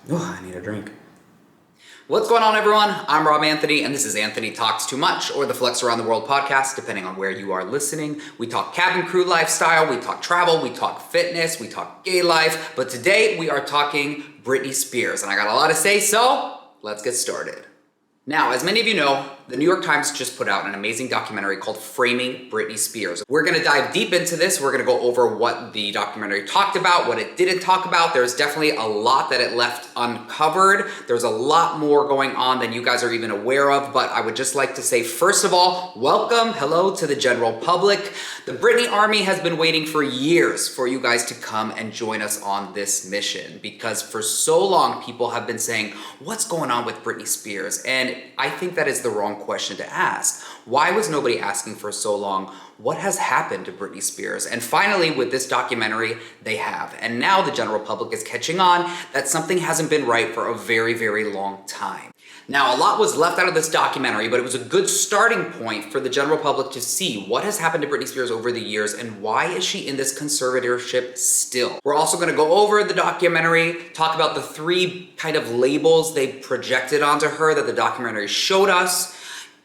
Oh, I need a drink. What's going on, everyone? I'm Rob Anthony, and this is Anthony Talks Too Much, or the Flex Around the World podcast, depending on where you are listening. We talk cabin crew lifestyle, we talk travel, we talk fitness, we talk gay life, but today we are talking Britney Spears, and I got a lot to say, so let's get started. Now, as many of you know, the New York Times just put out an amazing documentary called Framing Britney Spears. We're gonna dive deep into this. We're gonna go over what the documentary talked about, what it didn't talk about. There's definitely a lot that it left uncovered. There's a lot more going on than you guys are even aware of, but I would just like to say, first of all, welcome, hello to the general public. The Britney Army has been waiting for years for you guys to come and join us on this mission, because for so long, people have been saying, what's going on with Britney Spears? And I think that is the wrong question to ask. Why was nobody asking for so long? What has happened to Britney Spears? And finally, with this documentary, they have. And now the general public is catching on that something hasn't been right for a very, very long time. Now, a lot was left out of this documentary, but it was a good starting point for the general public to see what has happened to Britney Spears over the years and why is she in this conservatorship still. We're also going to go over the documentary, talk about the three kind of labels they projected onto her that the documentary showed us,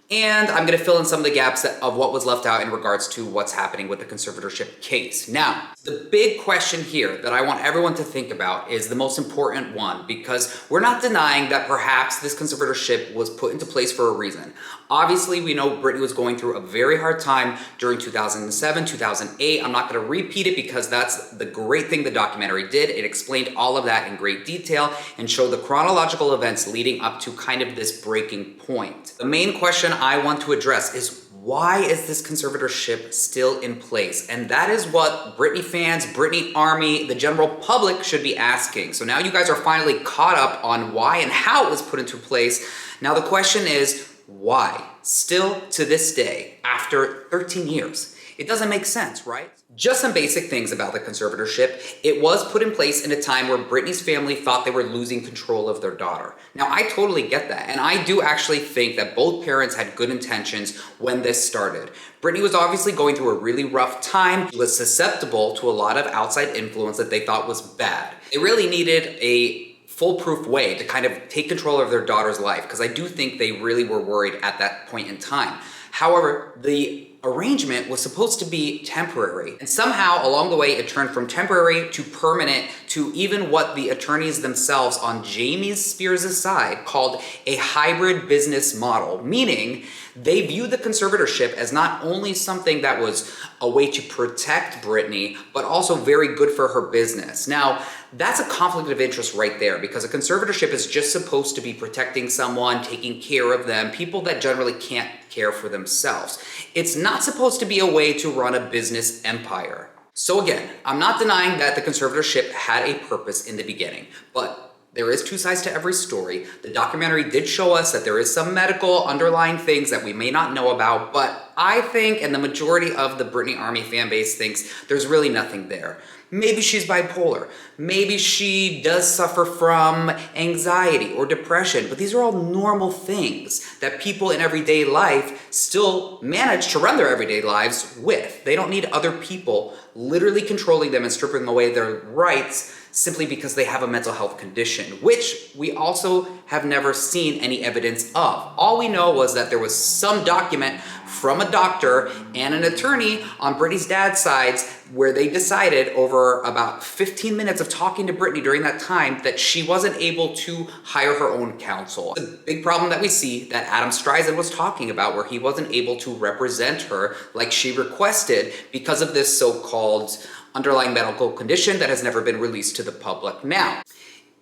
and I'm going to fill in some of the gaps of what was left out in regards to what's happening with the conservatorship case. Now, the big question here that I want everyone to think about is the most important one, because we're not denying that perhaps this conservatorship was put into place for a reason. Obviously, we know Britney was going through a very hard time during 2007, 2008. I'm not going to repeat it because that's the great thing the documentary did. It explained all of that in great detail and showed the chronological events leading up to kind of this breaking point. The main question I want to address is, why is this conservatorship still in place? And that is what Britney fans, Britney Army, the general public should be asking. So now you guys are finally caught up on why and how it was put into place. Now the question is, why? Still to this day, after 13 years. It doesn't make sense, right? Just some basic things about the conservatorship. It was put in place in a time where Britney's family thought they were losing control of their daughter. Now, I totally get that, and I do actually think that both parents had good intentions when this started. Britney was obviously going through a really rough time. She was susceptible to a lot of outside influence that they thought was bad. They really needed a foolproof way to kind of take control of their daughter's life, because I do think they really were worried at that point in time. However, the arrangement was supposed to be temporary, and somehow along the way it turned from temporary to permanent to even what the attorneys themselves on Jamie Spears' side called a hybrid business model, meaning they viewed the conservatorship as not only something that was a way to protect Britney, but also very good for her business. Now, that's a conflict of interest right there, because a conservatorship is just supposed to be protecting someone, taking care of them, people that generally can't care for themselves. It's not supposed to be a way to run a business empire. So again, I'm not denying that the conservatorship had a purpose in the beginning, but there is two sides to every story. The documentary did show us that there is some medical underlying things that we may not know about, but I think, and the majority of the Britney Army fan base thinks, there's really nothing there. Maybe she's bipolar. Maybe she does suffer from anxiety or depression, but these are all normal things that people in everyday life still manage to run their everyday lives with. They don't need other people literally controlling them and stripping away their rights simply because they have a mental health condition, which we also have never seen any evidence of. All we know was that there was some document from a doctor and an attorney on Britney's dad's sides where they decided over about 15 minutes of talking to Britney during that time that she wasn't able to hire her own counsel. The big problem that we see that Adam Streisand was talking about, where he wasn't able to represent her like she requested because of this so-called underlying medical condition that has never been released to the public. Now,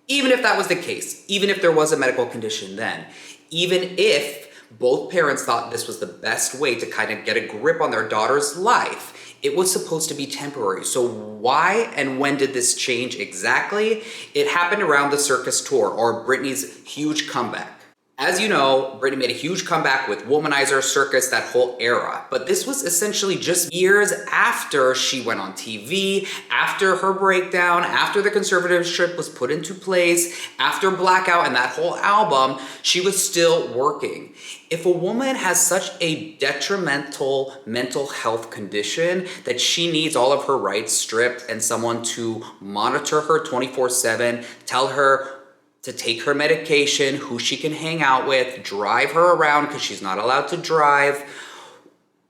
even if that was the case, even if there was a medical condition then, even if both parents thought this was the best way to kind of get a grip on their daughter's life, it was supposed to be temporary. So why and when did this change exactly? It happened around the circus tour, or Britney's huge comeback. As you know, Britney made a huge comeback with Womanizer, Circus, that whole era. But this was essentially just years after she went on TV, after her breakdown, after the conservatorship was put into place, after Blackout and that whole album, she was still working. If a woman has such a detrimental mental health condition that she needs all of her rights stripped and someone to monitor her 24/7, tell her to take her medication, who she can hang out with, drive her around because she's not allowed to drive.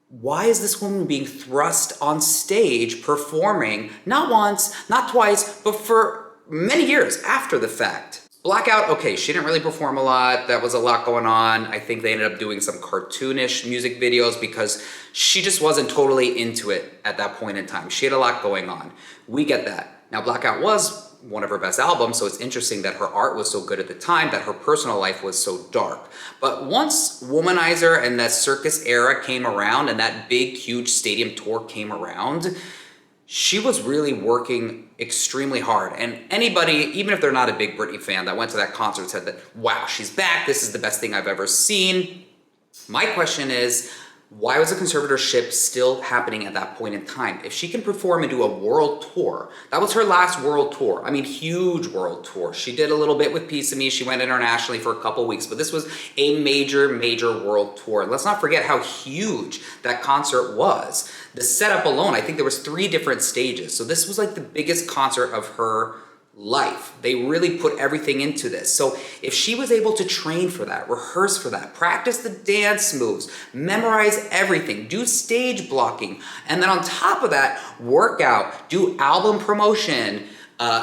Why is this woman being thrust on stage performing not once, not twice, but for many years after the fact? Blackout, okay, she didn't really perform a lot. That was a lot going on. I think they ended up doing some cartoonish music videos because she just wasn't totally into it at that point in time. She had a lot going on. We get that. Now, Blackout was one of her best albums, so it's interesting that her art was so good at the time, that her personal life was so dark. But once Womanizer and that circus era came around and that big, huge stadium tour came around, she was really working extremely hard. And anybody, even if they're not a big Britney fan, that went to that concert said that, wow, she's back, this is the best thing I've ever seen. My question is, why was the conservatorship still happening at that point in time? If she can perform and do a world tour, that was her last world tour. I mean, huge world tour. She did a little bit with Piece of Me. She went internationally for a couple weeks, but this was a major, major world tour. And let's not forget how huge that concert was. The setup alone, I think there was 3 different stages. So this was like the biggest concert of her life. They really put everything into this. So if she was able to train for that, rehearse for that, practice the dance moves, memorize everything, do stage blocking, and then on top of that, work out, do album promotion,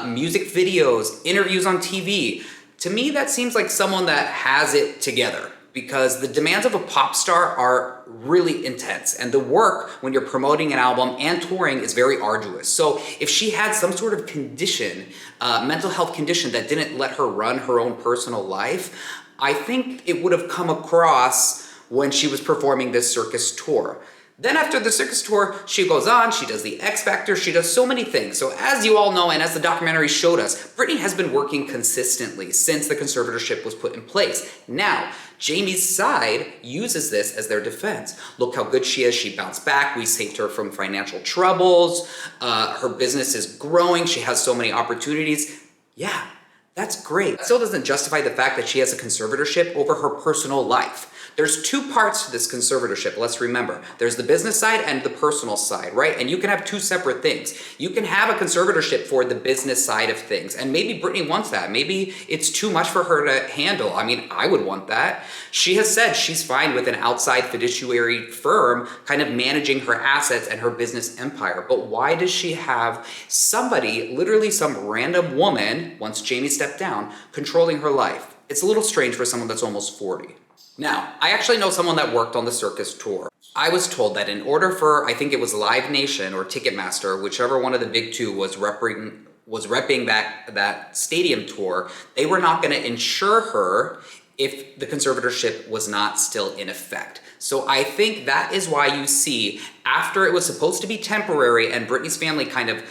music videos, interviews on TV, to me that seems like someone that has it together. Because the demands of a pop star are really intense, and the work when you're promoting an album and touring is very arduous. So if she had some sort of condition, mental health condition that didn't let her run her own personal life, I think it would have come across when she was performing this circus tour. Then after the circus tour, she goes on, she does the X Factor, she does so many things. So as you all know, and as the documentary showed us, Britney has been working consistently since the conservatorship was put in place. Now, Jamie's side uses this as their defense. Look how good she is, she bounced back, we saved her from financial troubles, her business is growing, she has so many opportunities. Yeah, that's great. That still doesn't justify the fact that she has a conservatorship over her personal life. There's 2 parts to this conservatorship, let's remember. There's the business side and the personal side, right? And you can have 2 separate things. You can have a conservatorship for the business side of things, and maybe Britney wants that. Maybe it's too much for her to handle. I mean, I would want that. She has said she's fine with an outside fiduciary firm kind of managing her assets and her business empire. But why does she have somebody, literally some random woman, once Jamie stepped down, controlling her life? It's a little strange for someone that's almost 40. Now, I actually know someone that worked on the circus tour. I was told that in order for, I think it was Live Nation or Ticketmaster, whichever one of the big 2 was repping that stadium tour, they were not going to insure her if the conservatorship was not still in effect. So I think that is why you see, after it was supposed to be temporary and Britney's family kind of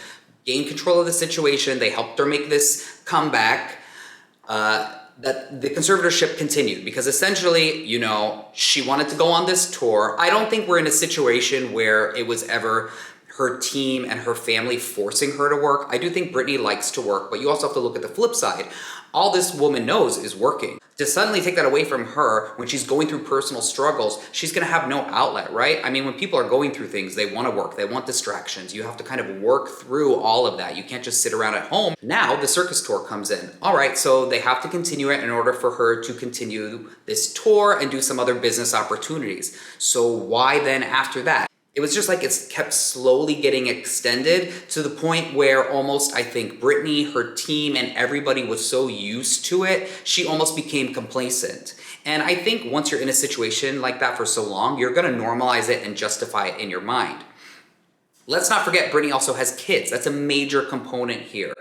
gained control of the situation, they helped her make this comeback, that the conservatorship continued, because essentially, you know, she wanted to go on this tour. I don't think we're in a situation where it was ever her team and her family forcing her to work. I do think Britney likes to work, but you also have to look at the flip side. All this woman knows is working. To suddenly take that away from her when she's going through personal struggles, she's gonna have no outlet, right? I mean, when people are going through things, they wanna work, they want distractions. You have to kind of work through all of that. You can't just sit around at home. Now the circus tour comes in. All right, so they have to continue it in order for her to continue this tour and do some other business opportunities. So why then after that? It was just like it's kept slowly getting extended to the point where almost, I think, Britney, her team, and everybody was so used to it, she almost became complacent. And I think once you're in a situation like that for so long, you're gonna normalize it and justify it in your mind. Let's not forget, Britney also has kids. That's a major component here.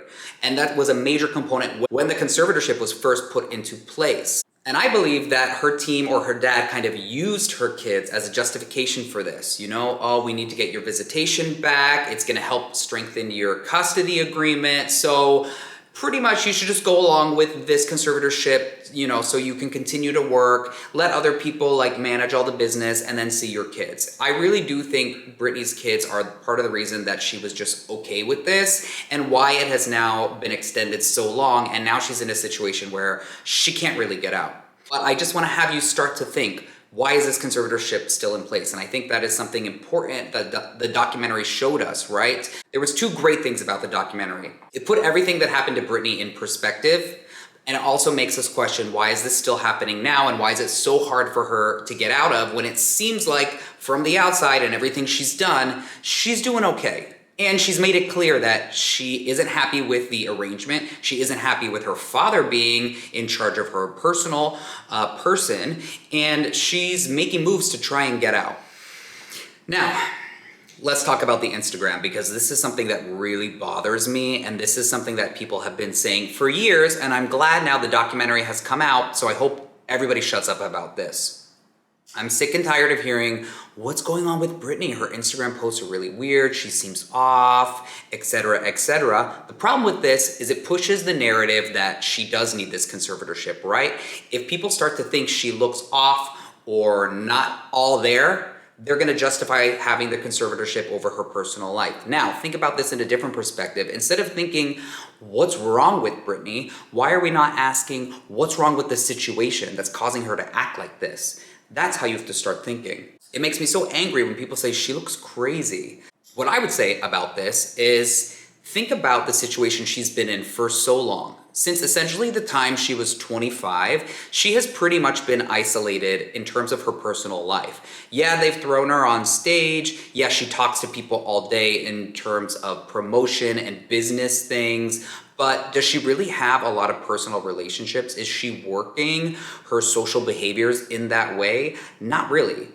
And that was a major component when the conservatorship was first put into place. And I believe that her team or her dad kind of used her kids as a justification for this. You know, oh, we need to get your visitation back. It's gonna help strengthen your custody agreement. So pretty much you should just go along with this conservatorship, you know, so you can continue to work, let other people like manage all the business, and then see your kids. I really do think Britney's kids are part of the reason that she was just okay with this and why it has now been extended so long, and now she's in a situation where she can't really get out. But I just wanna have you start to think, why is this conservatorship still in place? And I think that is something important that the documentary showed us, right? There was 2 great things about the documentary. It put everything that happened to Britney in perspective, And it also makes us question, why is this still happening now? And why is it so hard for her to get out of when it seems like from the outside and everything she's done, she's doing okay. And she's made it clear that she isn't happy with the arrangement. She isn't happy with her father being in charge of her personal person. And she's making moves to try and get out. Now, let's talk about the Instagram, because this is something that really bothers me, and this is something that people have been saying for years, and I'm glad now the documentary has come out, so I hope everybody shuts up about this. I'm sick and tired of hearing, what's going on with Britney? Her Instagram posts are really weird, she seems off, etc., etc. The problem with this is it pushes the narrative that she does need this conservatorship, right? If people start to think she looks off or not all there, they're gonna justify having the conservatorship over her personal life. Now, think about this in a different perspective. Instead of thinking, what's wrong with Britney? Why are we not asking, what's wrong with the situation that's causing her to act like this? That's how you have to start thinking. It makes me so angry when people say she looks crazy. What I would say about this is, think about the situation she's been in for so long. Since essentially the time she was 25, she has pretty much been isolated in terms of her personal life. Yeah, they've thrown her on stage. Yeah, she talks to people all day in terms of promotion and business things. But does she really have a lot of personal relationships? Is she working her social behaviors in that way? Not really.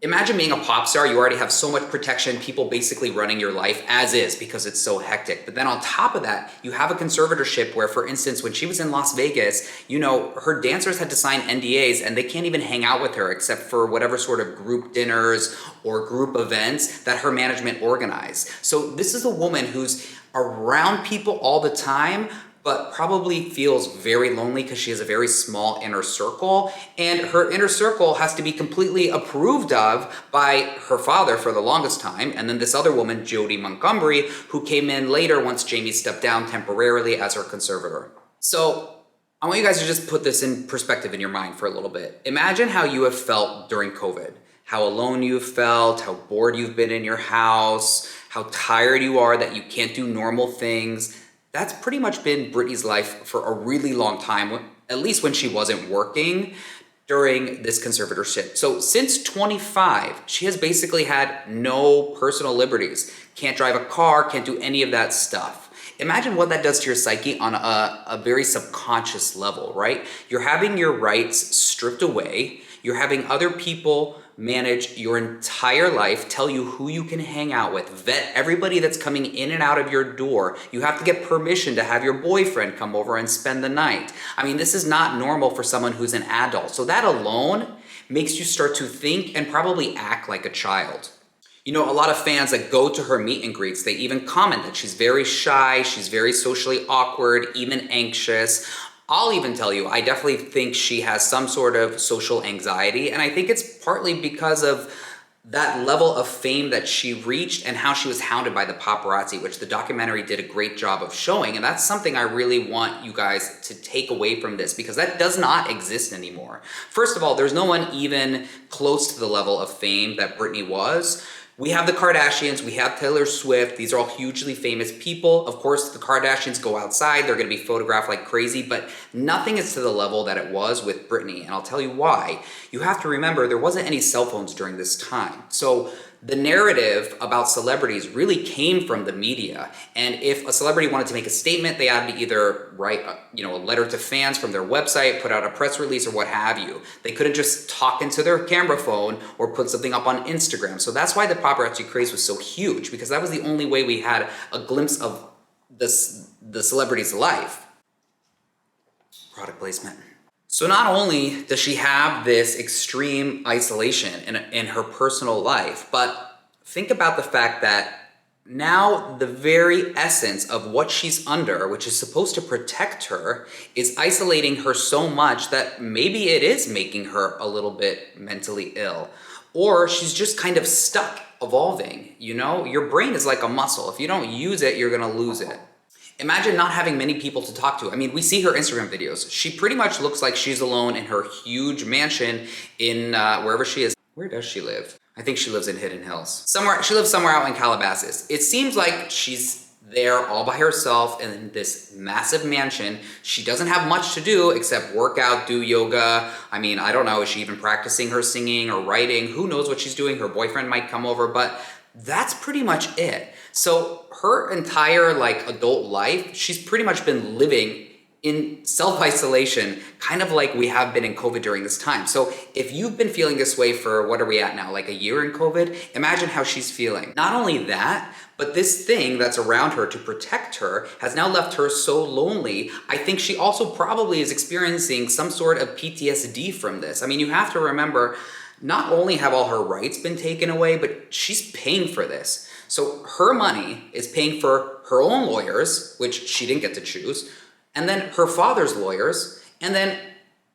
Imagine being a pop star, you already have so much protection, people basically running your life as is because it's so hectic. But then on top of that, you have a conservatorship where, for instance, when she was in Las Vegas, her dancers had to sign NDAs and they can't even hang out with her except for whatever sort of group dinners or group events that her management organized. So this is a woman who's around people all the time, but probably feels very lonely because she has a very small inner circle, and her inner circle has to be completely approved of by her father for the longest time, and then this other woman, Jodie Montgomery, who came in later once Jamie stepped down temporarily as her conservator. So I want you guys to just put this in perspective in your mind for a little bit. Imagine how you have felt during COVID, how alone you've felt, how bored you've been in your house, how tired you are that you can't do normal things. That's pretty much been Britney's life for a really long time, at least when she wasn't working during this conservatorship. So since 25, she has basically had no personal liberties. Can't drive a car, can't do any of that stuff. Imagine what that does to your psyche on a very subconscious level, right? You're having your rights stripped away. You're having other people manage your entire life, tell you who you can hang out with, vet everybody that's coming in and out of your door. You have to get permission to have your boyfriend come over and spend the night. I mean, this is not normal for someone who's an adult. So that alone makes you start to think and probably act like a child. A lot of fans that go to her meet and greets, they even comment that she's very shy, she's very socially awkward, even anxious. I'll even tell you, I definitely think she has some sort of social anxiety, and I think it's partly because of that level of fame that she reached and how she was hounded by the paparazzi, which the documentary did a great job of showing. And that's something I really want you guys to take away from this, because that does not exist anymore. First of all, there's no one even close to the level of fame that Britney was. We have the Kardashians, we have Taylor Swift. These are all hugely famous people. Of course, the Kardashians go outside, they're gonna be photographed like crazy, but nothing is to the level that it was with Britney. And I'll tell you why. You have to remember, there wasn't any cell phones during this time. So the narrative about celebrities really came from the media. And if a celebrity wanted to make a statement, they had to either write a letter to fans from their website, put out a press release, or what have you. They couldn't just talk into their camera phone or put something up on Instagram. So that's why the paparazzi craze was so huge, because that was the only way we had a glimpse of the celebrity's life. Product placement. So not only does she have this extreme isolation in her personal life, but think about the fact that now the very essence of what she's under, which is supposed to protect her, is isolating her so much that maybe it is making her a little bit mentally ill. Or she's just kind of stuck evolving, Your brain is like a muscle. If you don't use it, you're gonna lose it. Imagine not having many people to talk to. I mean, we see her Instagram videos. She pretty much looks like she's alone in her huge mansion in wherever she is. Where does she live? I think she lives in Hidden Hills. She lives somewhere out in Calabasas. It seems like she's there all by herself in this massive mansion. She doesn't have much to do except work out, do yoga. I mean, I don't know, is she even practicing her singing or writing? Who knows what she's doing? Her boyfriend might come over, but that's pretty much it. So her entire like adult life, she's pretty much been living in self-isolation, kind of like we have been in COVID during this time. So if you've been feeling this way for, what are we at now, like a year in COVID, imagine how she's feeling. Not only that, but this thing that's around her to protect her has now left her so lonely. I think she also probably is experiencing some sort of PTSD from this. I mean, you have to remember, not only have all her rights been taken away, but she's paying for this. So her money is paying for her own lawyers, which she didn't get to choose, and then her father's lawyers, and then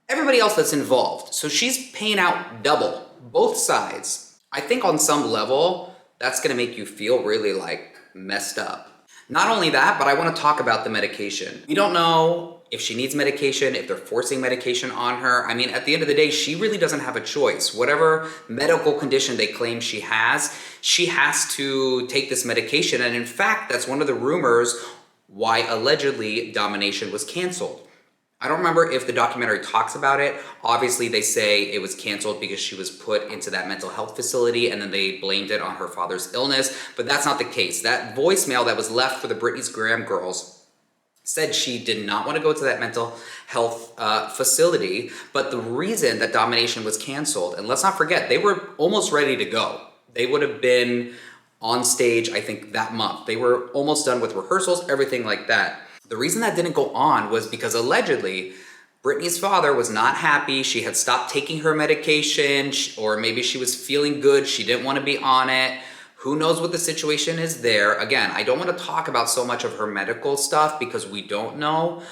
everybody else that's involved. So she's paying out double, both sides. I think on some level, that's gonna make you feel really like messed up. Not only that, but I wanna talk about the medication. We don't know if she needs medication, if they're forcing medication on her. I mean, at the end of the day, she really doesn't have a choice. Whatever medical condition they claim she has to take this medication. And in fact, that's one of the rumors why allegedly Domination was canceled. I don't remember if the documentary talks about it. Obviously, they say it was canceled because she was put into that mental health facility and then they blamed it on her father's illness, but that's not the case. That voicemail that was left for the Britney Graham girls said she did not want to go to that mental health facility, but the reason that Domination was canceled, and let's not forget, they were almost ready to go. They would have been on stage, I think, that month. They were almost done with rehearsals, everything like that. The reason that didn't go on was because allegedly Britney's father was not happy. She had stopped taking her medication, or maybe she was feeling good. She didn't want to be on it. Who knows what the situation is there? Again, I don't want to talk about so much of her medical stuff because we don't know.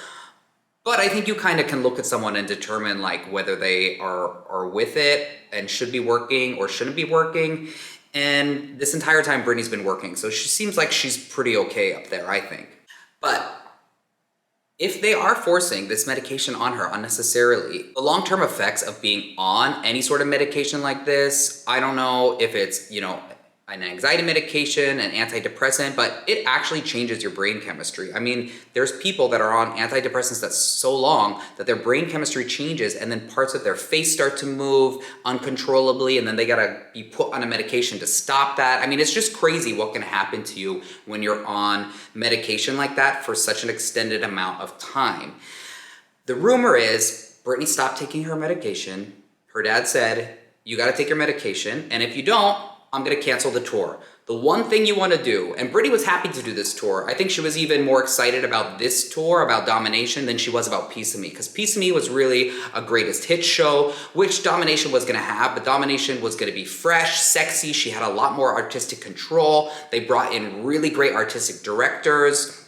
But I think you kind of can look at someone and determine like whether they are with it and should be working or shouldn't be working. And this entire time, Britney's been working. So she seems like she's pretty okay up there, I think. But if they are forcing this medication on her unnecessarily, the long-term effects of being on any sort of medication like this, I don't know if it's, an anxiety medication, an antidepressant, but it actually changes your brain chemistry. I mean, there's people that are on antidepressants that's so long that their brain chemistry changes and then parts of their face start to move uncontrollably and then they gotta be put on a medication to stop that. I mean, it's just crazy what can happen to you when you're on medication like that for such an extended amount of time. The rumor is Britney stopped taking her medication. Her dad said, you gotta take your medication, and if you don't, I'm gonna cancel the tour. The one thing you wanna do, and Britney was happy to do this tour. I think she was even more excited about this tour, about Domination, than she was about Piece of Me, because Piece of Me was really a greatest hits show, which Domination was gonna have, but Domination was gonna be fresh, sexy, she had a lot more artistic control. They brought in really great artistic directors.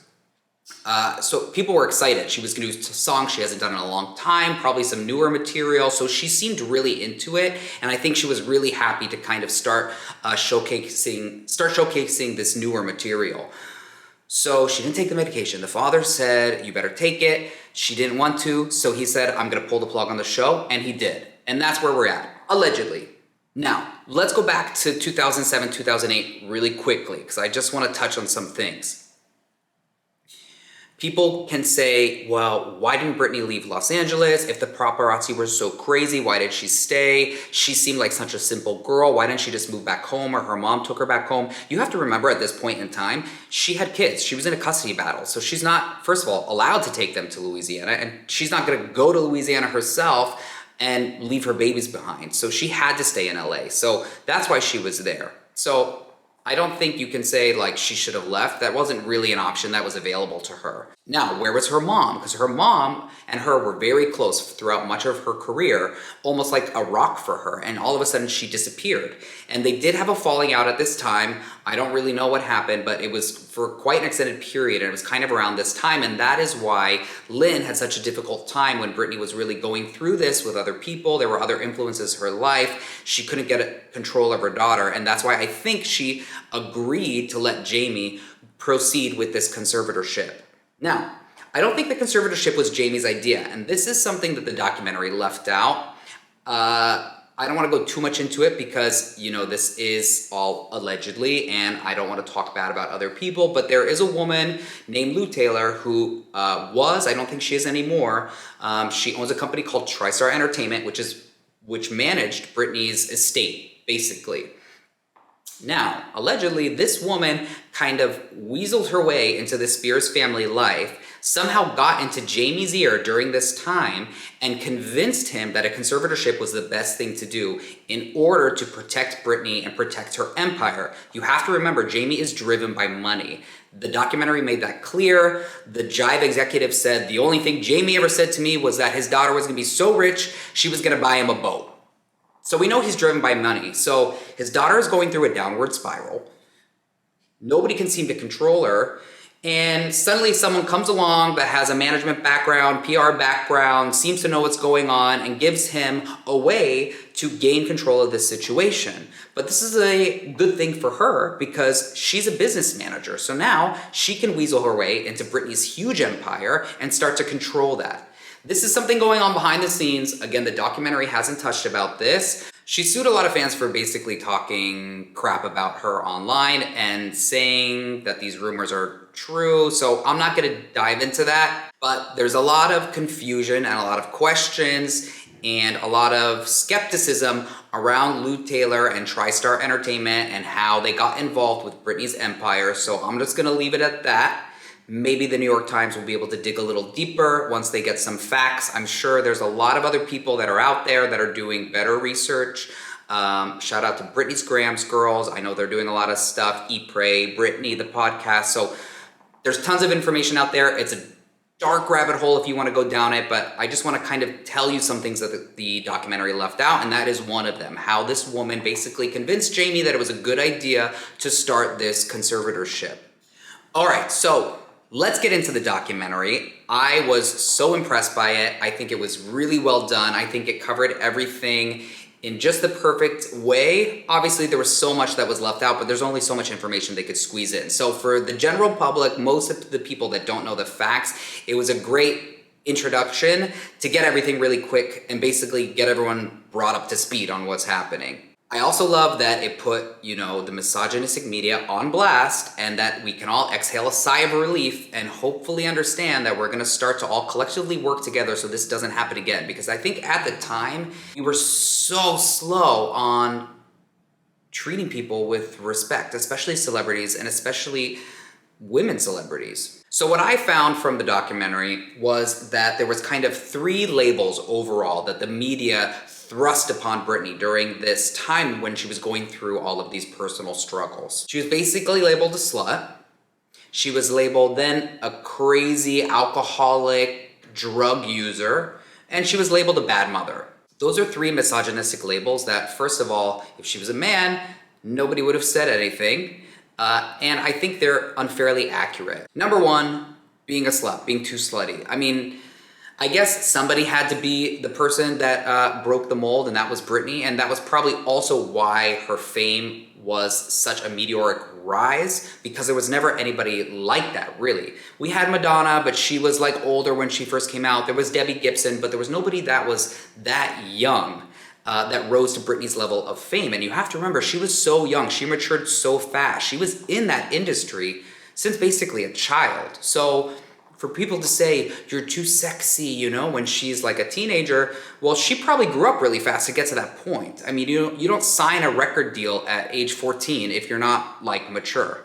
So people were excited. She was going to do songs she hasn't done in a long time, probably some newer material. So she seemed really into it. And I think she was really happy to kind of start showcasing this newer material. So she didn't take the medication. The father said, you better take it. She didn't want to. So he said, I'm going to pull the plug on the show. And he did. And that's where we're at, allegedly. Now, let's go back to 2007, 2008 really quickly, because I just want to touch on some things. People can say, well, why didn't Britney leave Los Angeles? If the paparazzi were so crazy, why did she stay? She seemed like such a simple girl. Why didn't she just move back home, or her mom took her back home? You have to remember at this point in time, she had kids. She was in a custody battle. So she's not, first of all, allowed to take them to Louisiana, and she's not gonna go to Louisiana herself and leave her babies behind. So she had to stay in LA. So that's why she was there. So I don't think you can say like she should have left. That wasn't really an option that was available to her. Now, where was her mom? Because her mom and her were very close throughout much of her career, almost like a rock for her. And all of a sudden she disappeared. And they did have a falling out at this time. I don't really know what happened, but it was for quite an extended period. And it was kind of around this time. And that is why Lynn had such a difficult time when Britney was really going through this with other people. There were other influences in her life. She couldn't get control of her daughter. And that's why I think she agreed to let Jamie proceed with this conservatorship. Now, I don't think the conservatorship was Jamie's idea, and this is something that the documentary left out. I don't want to go too much into it because, this is all allegedly, and I don't want to talk bad about other people, but there is a woman named Lou Taylor who I don't think she is anymore. She owns a company called TriStar Entertainment, which managed Britney's estate, basically. Now, allegedly, this woman kind of weaseled her way into the Spears family life, somehow got into Jamie's ear during this time, and convinced him that a conservatorship was the best thing to do in order to protect Britney and protect her empire. You have to remember, Jamie is driven by money. The documentary made that clear. The Jive executive said the only thing Jamie ever said to me was that his daughter was gonna be so rich, she was gonna buy him a boat. So we know he's driven by money. So his daughter is going through a downward spiral. Nobody can seem to control her. And suddenly someone comes along that has a management background, PR background, seems to know what's going on, and gives him a way to gain control of this situation. But this is a good thing for her because she's a business manager. So now she can weasel her way into Britney's huge empire and start to control that. This is something going on behind the scenes. Again, the documentary hasn't touched about this. She sued a lot of fans for basically talking crap about her online and saying that these rumors are true. So I'm not gonna dive into that, but there's a lot of confusion and a lot of questions and a lot of skepticism around Lou Taylor and TriStar Entertainment and how they got involved with Britney's empire. So I'm just gonna leave it at that. Maybe the New York Times will be able to dig a little deeper once they get some facts. I'm sure there's a lot of other people that are out there that are doing better research. Shout out to Britney's Grams Girls. I know they're doing a lot of stuff. Eat, Pray, Britney, the podcast. So there's tons of information out there. It's a dark rabbit hole if you want to go down it, but I just want to kind of tell you some things that the documentary left out, and that is one of them. How this woman basically convinced Jamie that it was a good idea to start this conservatorship. All right, so let's get into the documentary. I was so impressed by it. I think it was really well done. I think it covered everything in just the perfect way. Obviously, there was so much that was left out, but there's only so much information they could squeeze in. So for the general public, most of the people that don't know the facts, it was a great introduction to get everything really quick and basically get everyone brought up to speed on what's happening. I also love that it put, the misogynistic media on blast and that we can all exhale a sigh of relief and hopefully understand that we're gonna start to all collectively work together so this doesn't happen again. Because I think at the time, we were so slow on treating people with respect, especially celebrities and especially women celebrities. So what I found from the documentary was that there was kind of 3 labels overall that the media thrust upon Britney during this time when she was going through all of these personal struggles. She was basically labeled a slut. She was labeled then a crazy alcoholic drug user, and she was labeled a bad mother. Those are 3 misogynistic labels that, first of all, if she was a man, nobody would have said anything. And I think they're unfairly accurate. Number 1, being a slut, being too slutty. I mean, I guess somebody had to be the person that broke the mold, and that was Britney, and that was probably also why her fame was such a meteoric rise, because there was never anybody like that, really. We had Madonna, but she was like older when she first came out. There was Debbie Gibson, but there was nobody that was that young that rose to Britney's level of fame. And you have to remember, she was so young. She matured so fast. She was in that industry since basically a child. So for people to say, you're too sexy, when she's like a teenager, well, she probably grew up really fast to get to that point. I mean, you don't sign a record deal at age 14 if you're not like mature.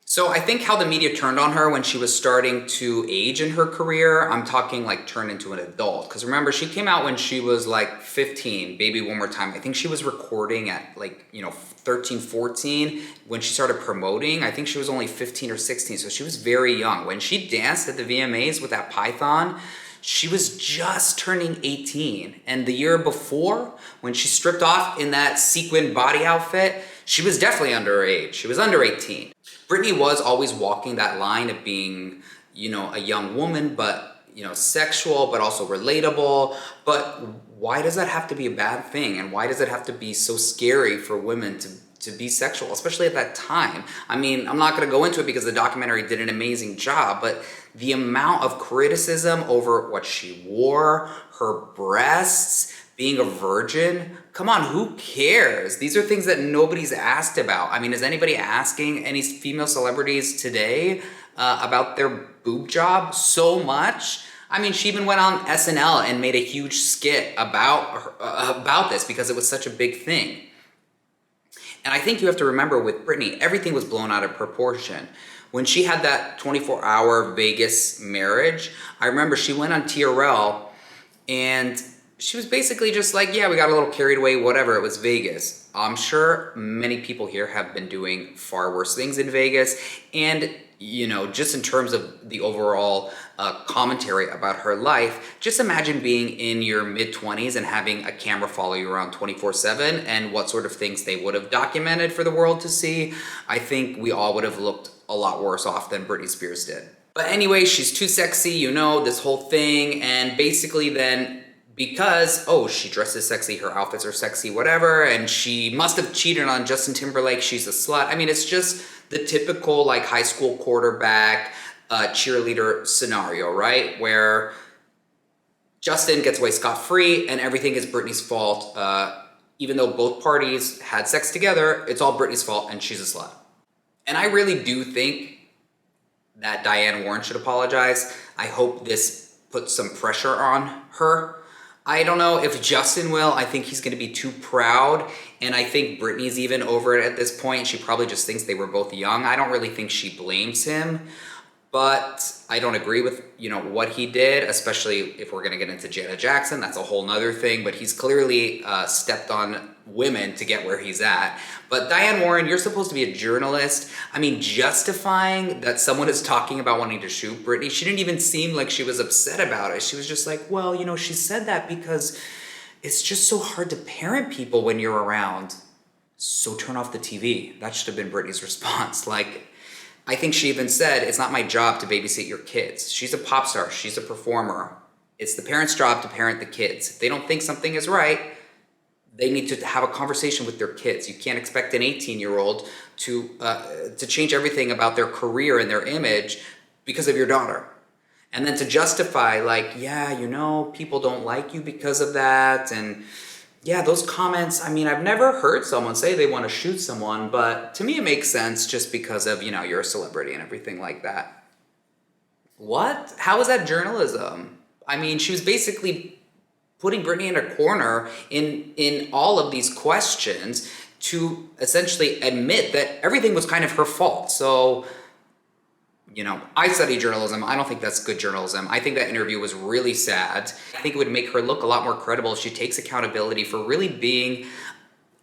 So I think how the media turned on her when she was starting to age in her career, I'm talking like turn into an adult. Because remember, she came out when she was like 15, Baby One More Time. I think she was recording at 13, 14 when she started promoting. I think she was only 15 or 16, so she was very young. When she danced at the VMAs with that python, she was just turning 18. And the year before, when she stripped off in that sequin body outfit, she was definitely underage. She was under 18. Britney was always walking that line of being, a young woman, but, sexual, but also relatable. But why does that have to be a bad thing? And why does it have to be so scary for women to be sexual, especially at that time? I mean, I'm not gonna go into it because the documentary did an amazing job, but the amount of criticism over what she wore, her breasts, being a virgin, come on, who cares? These are things that nobody's asked about. I mean, is anybody asking any female celebrities today about their boob job so much? I mean, she even went on SNL and made a huge skit about this because it was such a big thing. And I think you have to remember with Britney, everything was blown out of proportion. When she had that 24-hour Vegas marriage, I remember she went on TRL and she was basically just like, yeah, we got a little carried away, whatever, it was Vegas. I'm sure many people here have been doing far worse things in Vegas. And, you know, just in terms of the overall commentary about her life, just imagine being in your mid-20s and having a camera follow you around 24/7 and what sort of things they would have documented for the world to see. I think we all would have looked a lot worse off than Britney Spears did. But anyway, she's too sexy, you know, this whole thing. And basically then, because, oh, she dresses sexy, her outfits are sexy, whatever, and she must have cheated on Justin Timberlake, she's a slut. I mean, it's just the typical like high school quarterback, cheerleader scenario, right? Where Justin gets away scot-free and everything is Britney's fault. Even though both parties had sex together, it's all Britney's fault and she's a slut. And I really do think that Diane Warren should apologize. I hope this puts some pressure on her. I don't know if Justin will. I think he's going to be too proud. And I think Britney's even over it at this point. She probably just thinks they were both young. I don't really think she blames him. But I don't agree with, you know, what he did, especially if we're going to get into Janet Jackson. That's a whole nother thing. But he's clearly stepped on women to get where he's at. But Diane Warren, you're supposed to be a journalist. I mean, justifying that someone is talking about wanting to shoot Britney, she didn't even seem like she was upset about it. She was just like, well, you know, she said that because it's just so hard to parent people when you're around. So turn off the TV. That should have been Britney's response. Like, I think she even said, it's not my job to babysit your kids. She's a pop star. She's a performer. It's the parents' job to parent the kids. If they don't think something is right, they need to have a conversation with their kids. You can't expect an 18-year-old to change everything about their career and their image because of your daughter. And then to justify, like, yeah, you know, people don't like you because of that. And yeah, those comments, I mean, I've never heard someone say they want to shoot someone, but to me it makes sense just because of, you know, you're a celebrity and everything like that. What? How is that journalism? I mean, she was basically putting Britney in a corner in all of these questions to essentially admit that everything was kind of her fault. So, you know, I study journalism. I don't think that's good journalism. I think that interview was really sad. I think it would make her look a lot more credible if she takes accountability for really being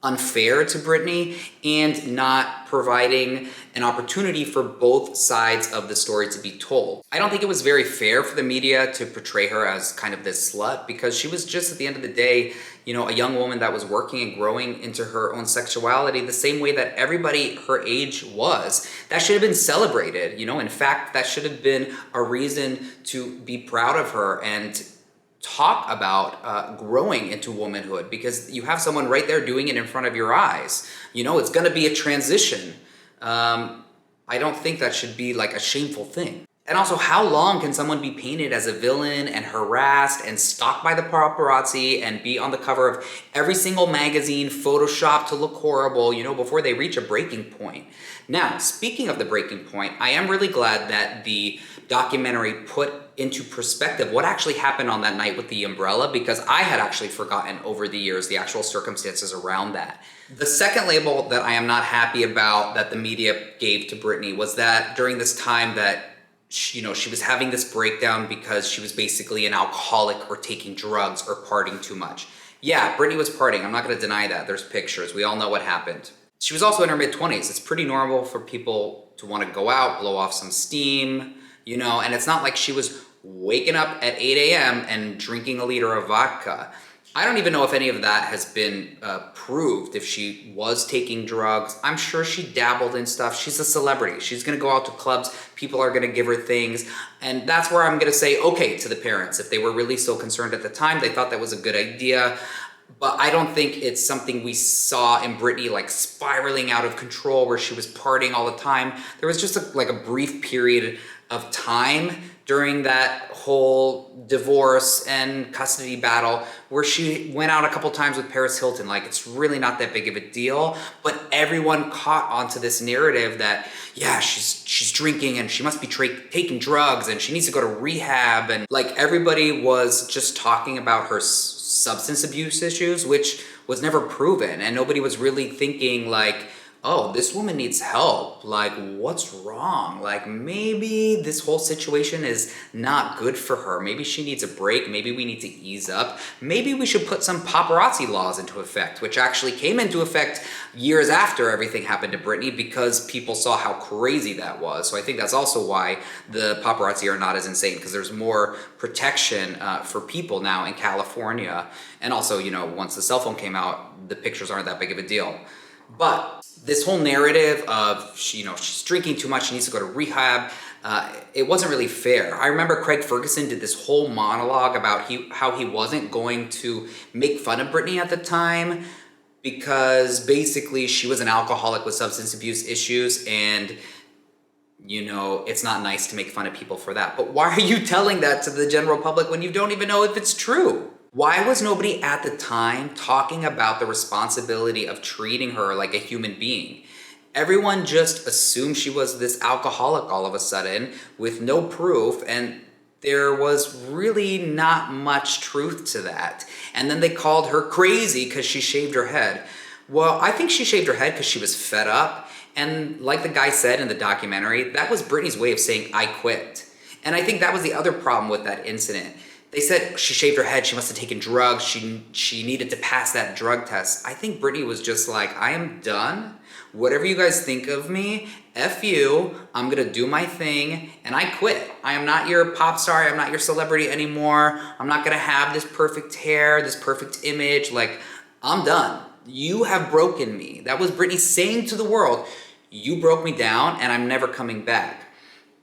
unfair to Britney and not providing an opportunity for both sides of the story to be told. I don't think it was very fair for the media to portray her as kind of this slut because she was just, at the end of the day, you know, a young woman that was working and growing into her own sexuality the same way that everybody her age was. That should have been celebrated, you know. In fact, that should have been a reason to be proud of her and talk about growing into womanhood, because you have someone right there doing it in front of your eyes. You know, it's going to be a transition. I don't think that should be like a shameful thing. And also, how long can someone be painted as a villain and harassed and stalked by the paparazzi and be on the cover of every single magazine, photoshopped to look horrible, you know, before they reach a breaking point? Now, speaking of the breaking point, I am really glad that the documentary put into perspective what actually happened on that night with the umbrella, because I had actually forgotten over the years the actual circumstances around that. The second label that I am not happy about that the media gave to Britney was that during this time that she was having this breakdown because she was basically an alcoholic or taking drugs or partying too much. Yeah, Britney was partying. I'm not going to deny that. There's pictures. We all know what happened. She was also in her mid-20s. It's pretty normal for people to want to go out, blow off some steam, you know, and it's not like she was waking up at 8 a.m. and drinking a liter of vodka. I don't even know if any of that has been proved, if she was taking drugs. I'm sure she dabbled in stuff. She's a celebrity. She's going to go out to clubs. People are going to give her things. And that's where I'm going to say, okay, to the parents. If they were really so concerned at the time, they thought that was a good idea. But I don't think it's something we saw in Britney, like spiraling out of control where she was partying all the time. There was just a brief period of time during that whole divorce and custody battle where she went out a couple times with Paris Hilton. Like, it's really not that big of a deal, but everyone caught onto this narrative that, yeah, she's drinking and she must be taking drugs and she needs to go to rehab. And like, everybody was just talking about her substance abuse issues, which was never proven. And nobody was really thinking like, oh, this woman needs help. Like, what's wrong? Like, maybe this whole situation is not good for her. Maybe she needs a break. Maybe we need to ease up. Maybe we should put some paparazzi laws into effect, which actually came into effect years after everything happened to Britney because people saw how crazy that was. So I think that's also why the paparazzi are not as insane, because there's more protection for people now in California. And also, you know, once the cell phone came out, the pictures aren't that big of a deal. But this whole narrative of, you know, she's drinking too much, she needs to go to rehab, it wasn't really fair. I remember Craig Ferguson did this whole monologue about how he wasn't going to make fun of Britney at the time because basically she was an alcoholic with substance abuse issues, and you know, it's not nice to make fun of people for that. But why are you telling that to the general public when you don't even know if it's true? Why was nobody at the time talking about the responsibility of treating her like a human being? Everyone just assumed she was this alcoholic all of a sudden with no proof, and there was really not much truth to that. And then they called her crazy because she shaved her head. Well, I think she shaved her head because she was fed up. And like the guy said in the documentary, that was Britney's way of saying, I quit. And I think that was the other problem with that incident. They said she shaved her head, she must have taken drugs, she needed to pass that drug test. I think Britney was just like, I am done. Whatever you guys think of me, F you, I'm gonna do my thing, and I quit. I am not your pop star, I'm not your celebrity anymore. I'm not gonna have this perfect hair, this perfect image. Like, I'm done. You have broken me. That was Britney saying to the world, you broke me down and I'm never coming back.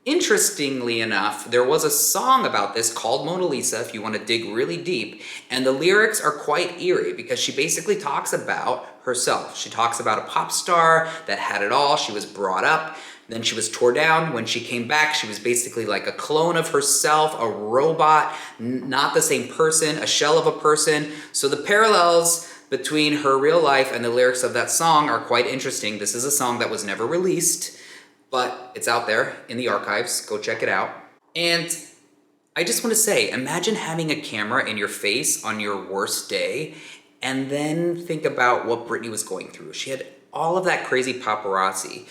Interestingly enough, there was a song about this called Mona Lisa, if you want to dig really deep, and the lyrics are quite eerie because she basically talks about herself. She talks about a pop star that had it all. She was brought up, then she was tore down. When she came back, she was basically like a clone of herself, a robot, not the same person, a shell of a person. So the parallels between her real life and the lyrics of that song are quite interesting. This is a song that was never released, but it's out there in the archives. Go check it out. And I just want to say, imagine having a camera in your face on your worst day, and then think about what Britney was going through. She had all of that crazy paparazzi.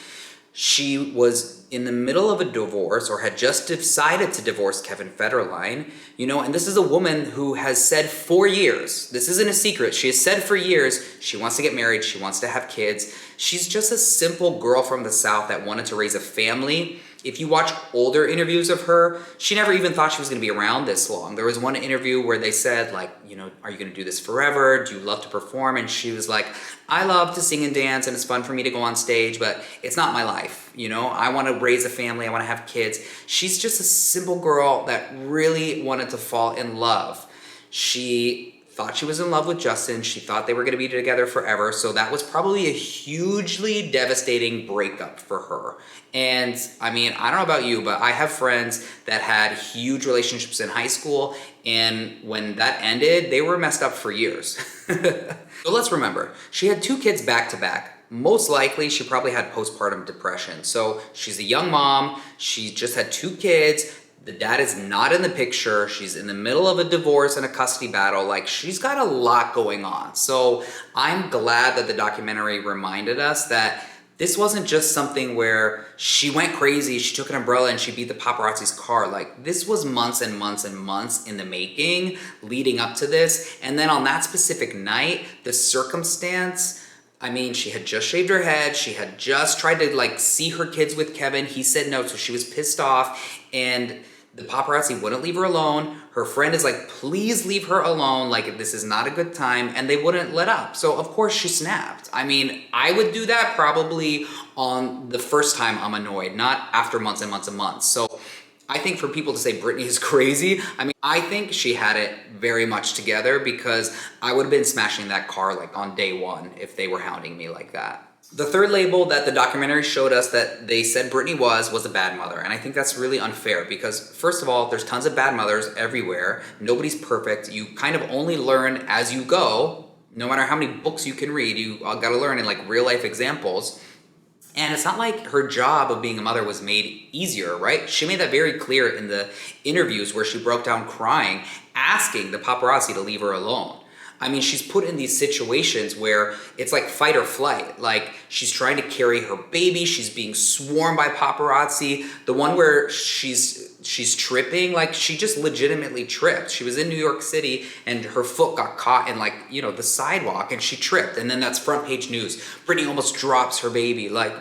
She was in the middle of a divorce, or had just decided to divorce Kevin Federline, you know, and this is a woman who has said for years, this isn't a secret, she has said for years she wants to get married, she wants to have kids. She's just a simple girl from the South that wanted to raise a family. If you watch older interviews of her, she never even thought she was gonna be around this long. There was one interview where they said, like, you know, are you gonna do this forever? Do you love to perform? And she was like, I love to sing and dance and it's fun for me to go on stage, but it's not my life. You know, I wanna raise a family, I wanna have kids. She's just a simple girl that really wanted to fall in love. She thought she was in love with Justin. She thought they were gonna be together forever. So that was probably a hugely devastating breakup for her. And I mean, I don't know about you, but I have friends that had huge relationships in high school, and when that ended, they were messed up for years. So let's remember, she had 2 kids back to back. Most likely, she probably had postpartum depression. So she's a young mom, she just had 2 kids, the dad is not in the picture, she's in the middle of a divorce and a custody battle, like she's got a lot going on. So I'm glad that the documentary reminded us that this wasn't just something where she went crazy, she took an umbrella and she beat the paparazzi's car. Like, this was months and months and months in the making leading up to this. And then on that specific night, the circumstance, I mean, she had just shaved her head, she had just tried to like see her kids with Kevin, he said no, so she was pissed off, and the paparazzi wouldn't leave her alone. Her friend is like, please leave her alone, like this is not a good time, and they wouldn't let up. So of course she snapped. I mean, I would do that probably on the first time I'm annoyed, not after months and months and months. So I think for people to say Britney is crazy, I mean, I think she had it very much together, because I would have been smashing that car like on day one if they were hounding me like that. The third label that the documentary showed us that they said Britney was a bad mother. And I think that's really unfair because, first of all, there's tons of bad mothers everywhere. Nobody's perfect. You kind of only learn as you go. No matter how many books you can read, you gotta learn in like real life examples. And it's not like her job of being a mother was made easier, right? She made that very clear in the interviews where she broke down crying, asking the paparazzi to leave her alone. I mean, she's put in these situations where it's like fight or flight. Like she's trying to carry her baby, she's being swarmed by paparazzi. The one where she's tripping, like she just legitimately tripped. She was in New York City and her foot got caught in like, the sidewalk and she tripped. And then that's front page news. Britney almost drops her baby. Like,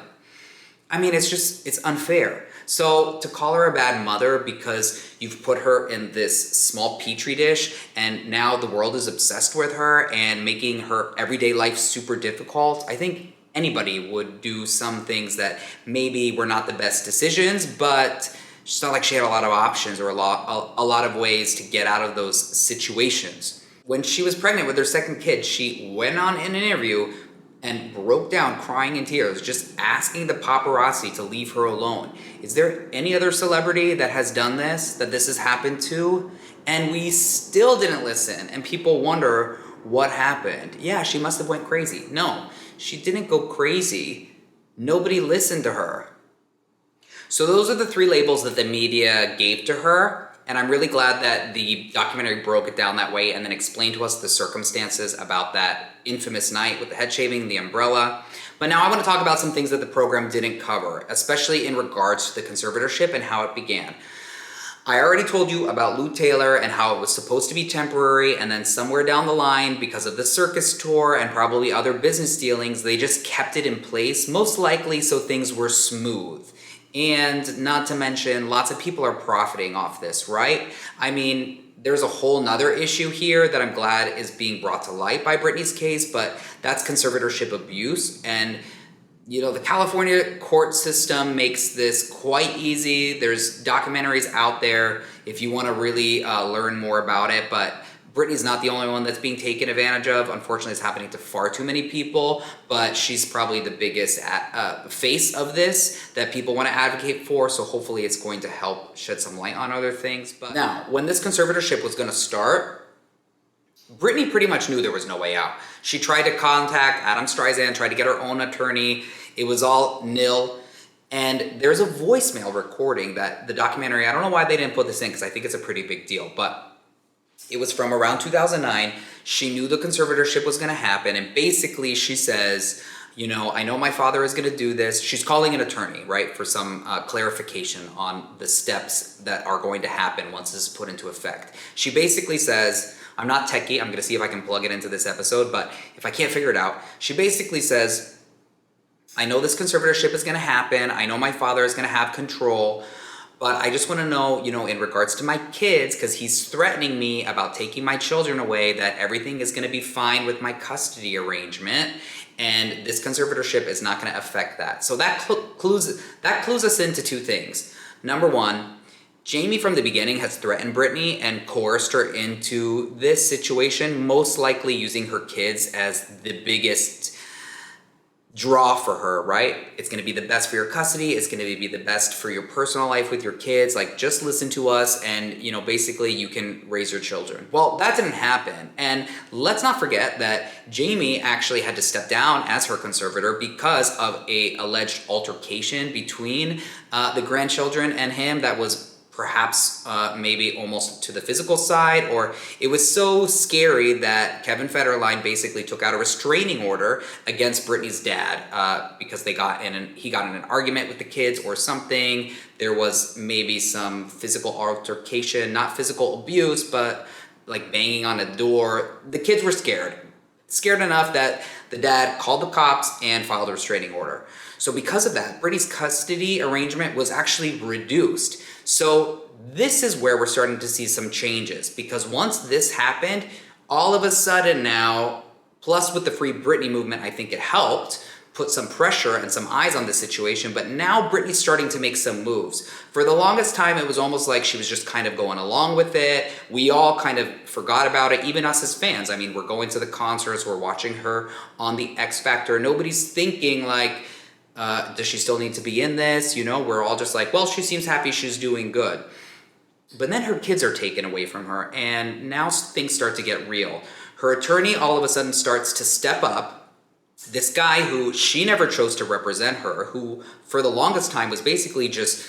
I mean, it's unfair. So to call her a bad mother because you've put her in this small petri dish and now the world is obsessed with her and making her everyday life super difficult, I think anybody would do some things that maybe were not the best decisions, but it's not like she had a lot of options or a lot of ways to get out of those situations. When she was pregnant with her second kid, she went on in an interview and broke down crying in tears, just asking the paparazzi to leave her alone. Is there any other celebrity that has done this, that this has happened to? And we still didn't listen, and people wonder what happened. Yeah, she must have went crazy. No, she didn't go crazy. Nobody listened to her. So those are the three labels that the media gave to her. And I'm really glad that the documentary broke it down that way and then explained to us the circumstances about that infamous night with the head shaving, the umbrella. But now I want to talk about some things that the program didn't cover, especially in regards to the conservatorship and how it began. I already told you about Lou Taylor and how it was supposed to be temporary, and then somewhere down the line, because of the circus tour and probably other business dealings, they just kept it in place, most likely so things were smooth. And not to mention, lots of people are profiting off this, right? I mean, there's a whole nother issue here that I'm glad is being brought to light by Britney's case, but that's conservatorship abuse. And, the California court system makes this quite easy. There's documentaries out there if you want to really learn more about it, but Britney's not the only one that's being taken advantage of. Unfortunately, it's happening to far too many people, but she's probably the biggest face of this that people want to advocate for, so hopefully it's going to help shed some light on other things. But now, when this conservatorship was going to start, Britney pretty much knew there was no way out. She tried to contact Adam Streisand, tried to get her own attorney. It was all nil. And there's a voicemail recording that the documentary, I don't know why they didn't put this in because I think it's a pretty big deal, but it was from around 2009. She knew the conservatorship was going to happen. And basically she says, I know my father is going to do this. She's calling an attorney, right, for some clarification on the steps that are going to happen once this is put into effect. She basically says, I'm not techie. I'm going to see if I can plug it into this episode. But if I can't figure it out, she basically says, I know this conservatorship is going to happen. I know my father is going to have control. But I just want to know, in regards to my kids, because he's threatening me about taking my children away, that everything is going to be fine with my custody arrangement. And this conservatorship is not going to affect that. So that clues us into two things. Number one, Jamie from the beginning has threatened Britney and coerced her into this situation, most likely using her kids as the biggest draw for her, right? It's going to be the best for your custody. It's going to be the best for your personal life with your kids. Like, just listen to us and, basically you can raise your children. Well, that didn't happen. And let's not forget that Jamie actually had to step down as her conservator because of a alleged altercation between the grandchildren and him that was perhaps maybe almost to the physical side, or it was so scary that Kevin Federline basically took out a restraining order against Britney's dad because he got in an argument with the kids or something. There was maybe some physical altercation, not physical abuse, but like banging on a door. The kids were scared enough that the dad called the cops and filed a restraining order. So because of that, Britney's custody arrangement was actually reduced. So this is where we're starting to see some changes, because once this happened, all of a sudden now, plus with the Free Britney movement, I think it helped, put some pressure and some eyes on the situation, but now Britney's starting to make some moves. For the longest time, it was almost like she was just kind of going along with it. We all kind of forgot about it, even us as fans. I mean, we're going to the concerts, we're watching her on the X Factor. Nobody's thinking like, does she still need to be in this? You know, we're all just like, well, she seems happy, she's doing good. But then her kids are taken away from her, and now things start to get real. Her attorney all of a sudden starts to step up. This guy who she never chose to represent her, who for the longest time was basically just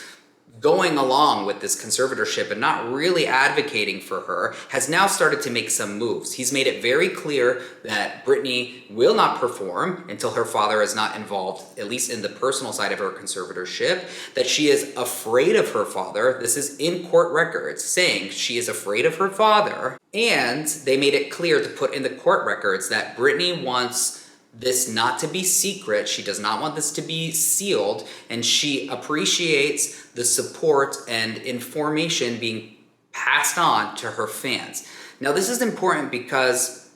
going along with this conservatorship and not really advocating for her, has now started to make some moves. He's made it very clear that Britney will not perform until her father is not involved, at least in the personal side of her conservatorship, that she is afraid of her father. This is in court records saying she is afraid of her father. And they made it clear to put in the court records that Britney wants this not to be secret. She does not want this to be sealed, and she appreciates the support and information being passed on to her fans. Now, this is important because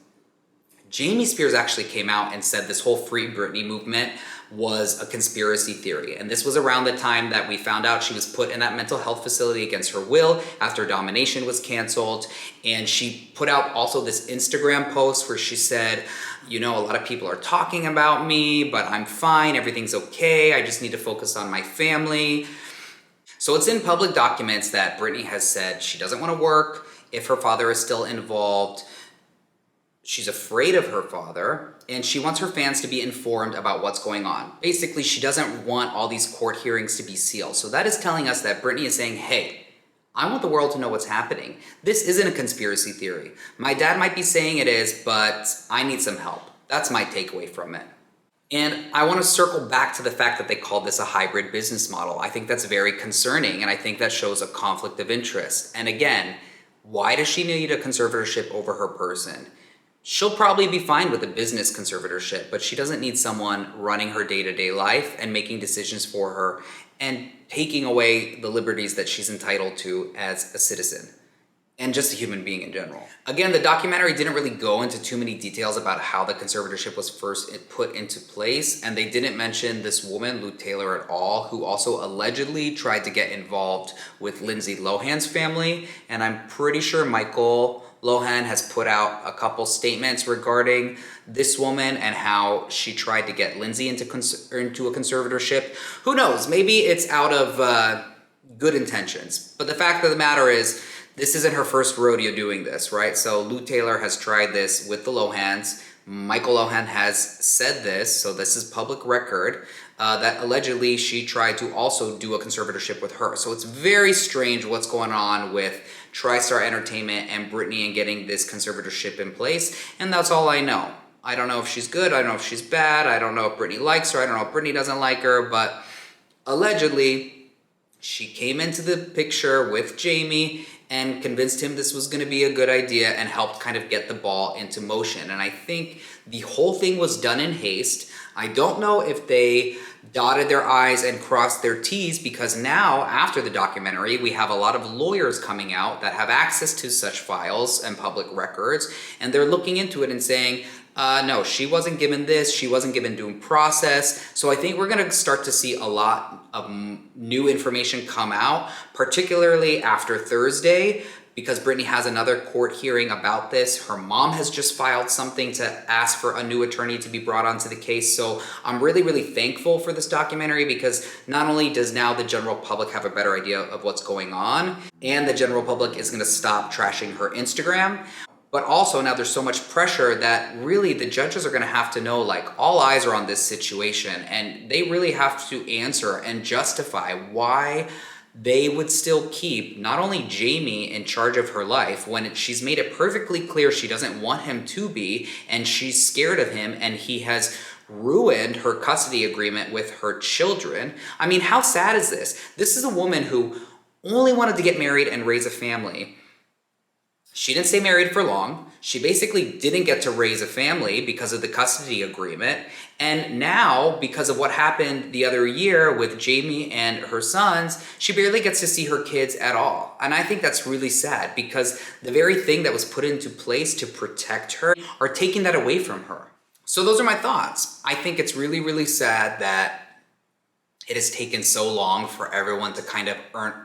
Jamie Spears actually came out and said this whole Free Britney movement was a conspiracy theory. And this was around the time that we found out she was put in that mental health facility against her will after Domination was canceled. And she put out also this Instagram post where she said, you know, a lot of people are talking about me, but I'm fine, everything's okay, I just need to focus on my family. So it's in public documents that Britney has said she doesn't want to work if her father is still involved. She's afraid of her father, and she wants her fans to be informed about what's going on. Basically, she doesn't want all these court hearings to be sealed. So that is telling us that Britney is saying, hey, I want the world to know what's happening. This isn't a conspiracy theory. My dad might be saying it is, but I need some help. That's my takeaway from it. And I want to circle back to the fact that they called this a hybrid business model. I think that's very concerning, and I think that shows a conflict of interest. And again, why does she need a conservatorship over her person? She'll probably be fine with a business conservatorship, but she doesn't need someone running her day-to-day life and making decisions for her and taking away the liberties that she's entitled to as a citizen and just a human being in general. Again, the documentary didn't really go into too many details about how the conservatorship was first put into place, and they didn't mention this woman, Lou Taylor, at all, who also allegedly tried to get involved with Lindsay Lohan's family, and I'm pretty sure Michael Lohan has put out a couple statements regarding this woman and how she tried to get Lindsay into a conservatorship. Who knows? Maybe it's out of good intentions. But the fact of the matter is, this isn't her first rodeo doing this, right? So Lou Taylor has tried this with the Lohans. Michael Lohan has said this, so this is public record, that allegedly she tried to also do a conservatorship with her. So it's very strange what's going on with TriStar Entertainment and Britney and getting this conservatorship in place, and that's all I know. I don't know if she's good, I don't know if she's bad, I don't know if Britney likes her, I don't know if Britney doesn't like her, but allegedly she came into the picture with Jamie and convinced him this was going to be a good idea and helped kind of get the ball into motion. And I think the whole thing was done in haste. I don't know if they dotted their I's and crossed their T's, because now, after the documentary, we have a lot of lawyers coming out that have access to such files and public records, and they're looking into it and saying, no, she wasn't given this, she wasn't given due process. So I think we're going to start to see a lot of new information come out, particularly after Thursday, because Britney has another court hearing about this. Her mom has just filed something to ask for a new attorney to be brought onto the case. So I'm really, really thankful for this documentary, because not only does now the general public have a better idea of what's going on, and the general public is going to stop trashing her Instagram, but also now there's so much pressure that really the judges are going to have to know, like, all eyes are on this situation, and they really have to answer and justify why they would still keep not only Jamie in charge of her life when she's made it perfectly clear she doesn't want him to be, and she's scared of him, and he has ruined her custody agreement with her children. I mean, how sad is this? This is a woman who only wanted to get married and raise a family. She didn't stay married for long. She basically didn't get to raise a family because of the custody agreement. And now, because of what happened the other year with Jamie and her sons, she barely gets to see her kids at all. And I think that's really sad, because the very thing that was put into place to protect her are taking that away from her. So those are my thoughts. I think it's really, really sad that it has taken so long for everyone to kind of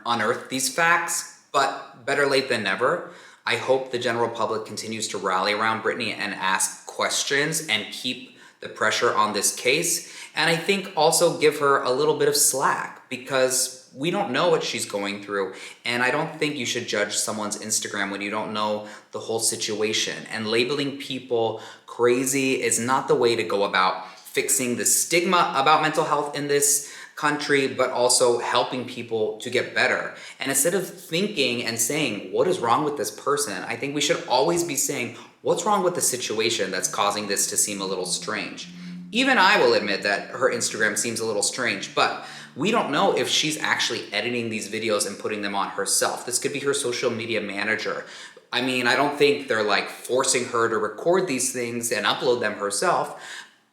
unearth these facts, but better late than never. I hope the general public continues to rally around Britney and ask questions and keep the pressure on this case. And I think also give her a little bit of slack, because we don't know what she's going through. And I don't think you should judge someone's Instagram when you don't know the whole situation. And labeling people crazy is not the way to go about fixing the stigma about mental health in this country, but also helping people to get better. And instead of thinking and saying, what is wrong with this person? I think we should always be saying, what's wrong with the situation that's causing this to seem a little strange? Even I will admit that her Instagram seems a little strange, but we don't know if she's actually editing these videos and putting them on herself. This could be her social media manager. I mean, I don't think they're like forcing her to record these things and upload them herself.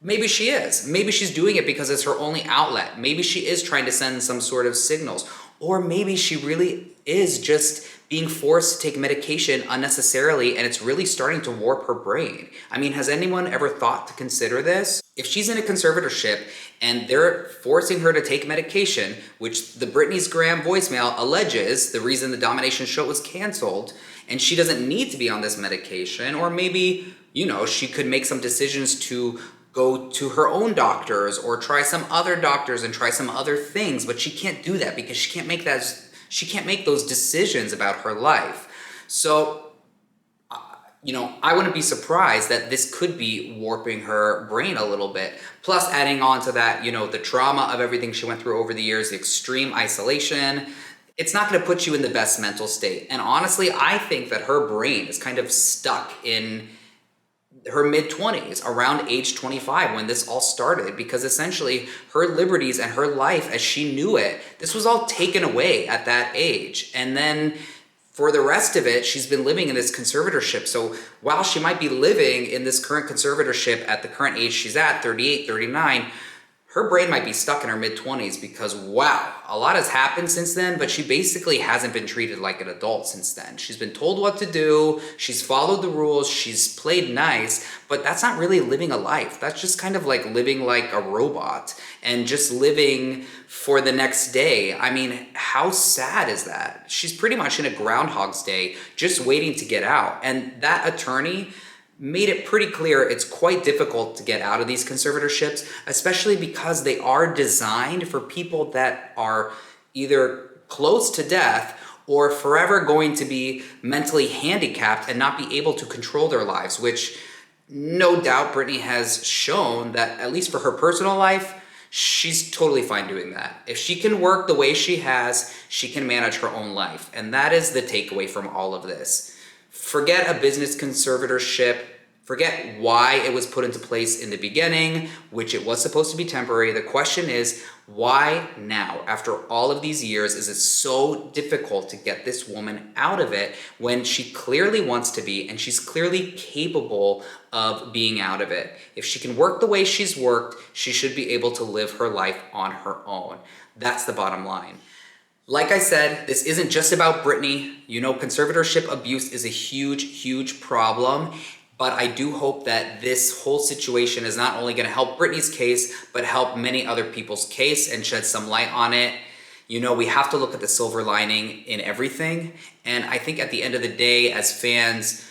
Maybe she is. Maybe she's doing it because it's her only outlet. Maybe she is trying to send some sort of signals. Or maybe she really is just being forced to take medication unnecessarily, and it's really starting to warp her brain. I mean, has anyone ever thought to consider this? If she's in a conservatorship and they're forcing her to take medication, which the Britney's Graham voicemail alleges the reason the Domination show was canceled, and she doesn't need to be on this medication, or maybe, she could make some decisions to go to her own doctors or try some other doctors and try some other things, but she can't do that because she can't make those decisions about her life. So, I wouldn't be surprised that this could be warping her brain a little bit. Plus, adding on to that, the trauma of everything she went through over the years, the extreme isolation, it's not going to put you in the best mental state. And honestly, I think that her brain is kind of stuck in her mid-20s, around age 25 when this all started, because essentially her liberties and her life as she knew it, this was all taken away at that age. And then for the rest of it, she's been living in this conservatorship. So while she might be living in this current conservatorship at the current age she's at, 38, 39, her brain might be stuck in her mid-20s because, wow, a lot has happened since then, but she basically hasn't been treated like an adult since then. She's been told what to do, she's followed the rules, she's played nice, but that's not really living a life. That's just kind of like living like a robot and just living for the next day. I mean, how sad is that? She's pretty much in a Groundhog's Day, just waiting to get out. And that attorney made it pretty clear it's quite difficult to get out of these conservatorships, especially because they are designed for people that are either close to death or forever going to be mentally handicapped and not be able to control their lives, which no doubt Britney has shown that, at least for her personal life, she's totally fine doing that. If she can work the way she has, she can manage her own life. And that is the takeaway from all of this. Forget a business conservatorship. Forget why it was put into place in the beginning, which it was supposed to be temporary. The question is, why now? After all of these years, is it so difficult to get this woman out of it when she clearly wants to be and she's clearly capable of being out of it? If she can work the way she's worked, she should be able to live her life on her own. That's the bottom line. Like I said, this isn't just about Britney. Conservatorship abuse is a huge, huge problem. But I do hope that this whole situation is not only going to help Britney's case, but help many other people's case and shed some light on it. We have to look at the silver lining in everything. And I think at the end of the day, as fans,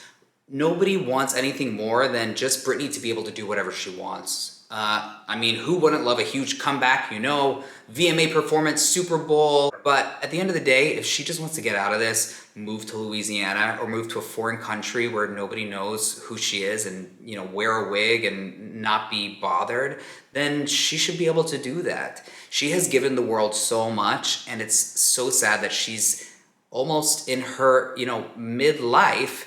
nobody wants anything more than just Britney to be able to do whatever she wants. Who wouldn't love a huge comeback? VMA performance, Super Bowl. But at the end of the day, if she just wants to get out of this, move to Louisiana or move to a foreign country where nobody knows who she is and, wear a wig and not be bothered, then she should be able to do that. She has given the world so much, and it's so sad that she's almost in her, midlife,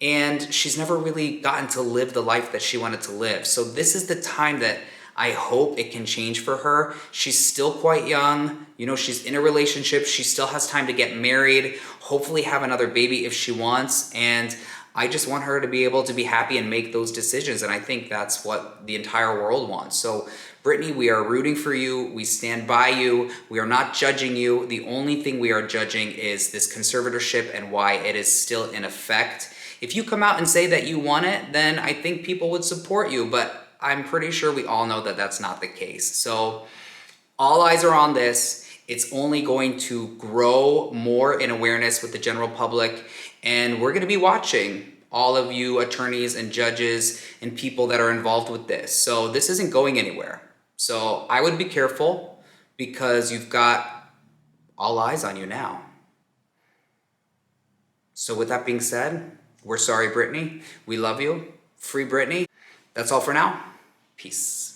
and she's never really gotten to live the life that she wanted to live. So this is the time that I hope it can change for her. She's still quite young. She's in a relationship. She still has time to get married, hopefully have another baby if she wants. And I just want her to be able to be happy and make those decisions. And I think that's what the entire world wants. So Britney, we are rooting for you. We stand by you. We are not judging you. The only thing we are judging is this conservatorship and why it is still in effect. If you come out and say that you want it, then I think people would support you. But I'm pretty sure we all know that that's not the case. So all eyes are on this. It's only going to grow more in awareness with the general public, and we're going to be watching all of you attorneys and judges and people that are involved with this. So this isn't going anywhere. So I would be careful because you've got all eyes on you now. So with that being said, we're sorry, Britney. We love you. Free Britney. That's all for now. Peace.